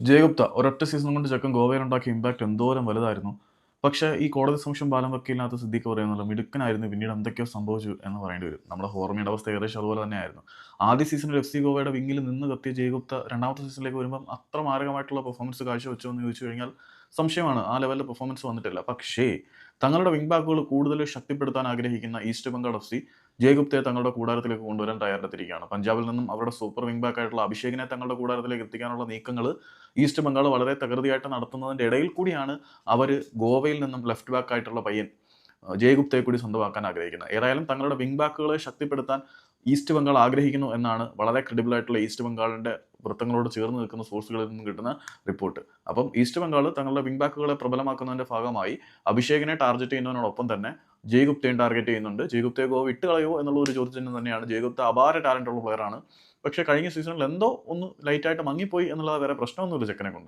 ജയഗുപ്ത ഒരൊറ്റ സീസൺ കൊണ്ട് ചെക്കൻ ഗോവയിലുണ്ടാക്കിയ ഇമ്പാക്ട് എന്തോരം വലുതായിരുന്നു. പക്ഷേ ഈ കോടതി സംശയം പാലം വക്കീലിനകത്ത് സിദ്ദീഖ് പറയുന്നല്ലോ മിടുക്കനായിരുന്നു, പിന്നീട് എന്തൊക്കെയോ സംഭവിച്ചു എന്ന് പറയേണ്ടി വരും. നമ്മുടെ ഹോർമയുടെ അവസ്ഥ ഏകദേശം അതുപോലെ തന്നെയായിരുന്നു. ആദ്യ സീസണിൽ എഫ് സി ഗോവയുടെ വിങ്ങിൽ നിന്ന് കത്തിയ ജയഗുപ്ത രണ്ടാമത്തെ സീസണിലേക്ക് വരുമ്പം അത്ര മാരകമായിട്ടുള്ള പെർഫോമൻസ് കാഴ്ചവെച്ചോ എന്ന് ചോദിച്ചു കഴിഞ്ഞാൽ സംശയമാണ്. ആ ലെവലിൽ പെർഫോമൻസ് വന്നിട്ടില്ല. പക്ഷേ തങ്ങളുടെ വിങ് ബാക്കുകൾ കൂടുതൽ ശക്തിപ്പെടുത്താൻ ആഗ്രഹിക്കുന്ന ഈസ്റ്റ് ബംഗാൾ എഫ് സി ജയഗുപ്തയെ തങ്ങളുടെ കൂടാരത്തിലേക്ക് കൊണ്ടുവരാൻ തയ്യാറെടുത്തിരിക്കുകയാണ്. പഞ്ചാബിൽ നിന്നും അവരുടെ സൂപ്പർ വിങ് ബാക്ക് ആയിട്ടുള്ള അഭിഷേകിനെ തങ്ങളുടെ കൂടാരത്തിലേക്ക് എത്തിക്കാനുള്ള നീക്കങ്ങൾ ഈസ്റ്റ് ബംഗാൾ വളരെ തകൃതിയായിട്ട് നടത്തുന്നതിൻ്റെ ഇടയിൽ കൂടിയാണ് അവർ ഗോവയിൽ നിന്നും ലെഫ്റ്റ് ബാക്ക് ആയിട്ടുള്ള പയ്യൻ ജയഗുപ്തയെ കൂടി സ്വന്തമാക്കാൻ ആഗ്രഹിക്കുന്നത്. ഏതായാലും തങ്ങളുടെ വിങ് ബാക്കുകളെ ശക്തിപ്പെടുത്താൻ ഈസ്റ്റ് ബംഗാൾ ആഗ്രഹിക്കുന്നു എന്നാണ് വളരെ ക്രെഡിബിൾ ആയിട്ടുള്ള ഈസ്റ്റ് ബംഗാളിൻ്റെ വൃത്തങ്ങളോട് ചേർന്ന് നിൽക്കുന്ന സോഴ്സുകളിൽ നിന്നും കിട്ടുന്ന റിപ്പോർട്ട്. അപ്പം ഈസ്റ്റ് ബംഗാൾ തങ്ങളുടെ വിങ് ബാക്കുകളെ പ്രബലമാക്കുന്നതിൻ്റെ ഭാഗമായി അഭിഷേകിനെ ടാർഗറ്റ് ചെയ്യുന്നതിനോടൊപ്പം തന്നെ ജയഗുപ്തയും ടാർഗറ്റ് ചെയ്യുന്നുണ്ട്. ജയഗുപ്തയെ ഗോവ വിട്ട് കളയുമോ എന്നുള്ള ഒരു ചോദ്യചിഹ്നം തന്നെയാണ്. ജയഗുപ്ത അപാര ടാലൻ്റ് ഉള്ള പ്ലെയറാണ്. പക്ഷേ കഴിഞ്ഞ സീസണിൽ എന്തോ ഒന്ന് ലൈറ്റായിട്ട് മങ്ങിപ്പോയി എന്നുള്ളത് വേറെ പ്രശ്നമൊന്നുമില്ല ചെക്കനെ കൊണ്ട്.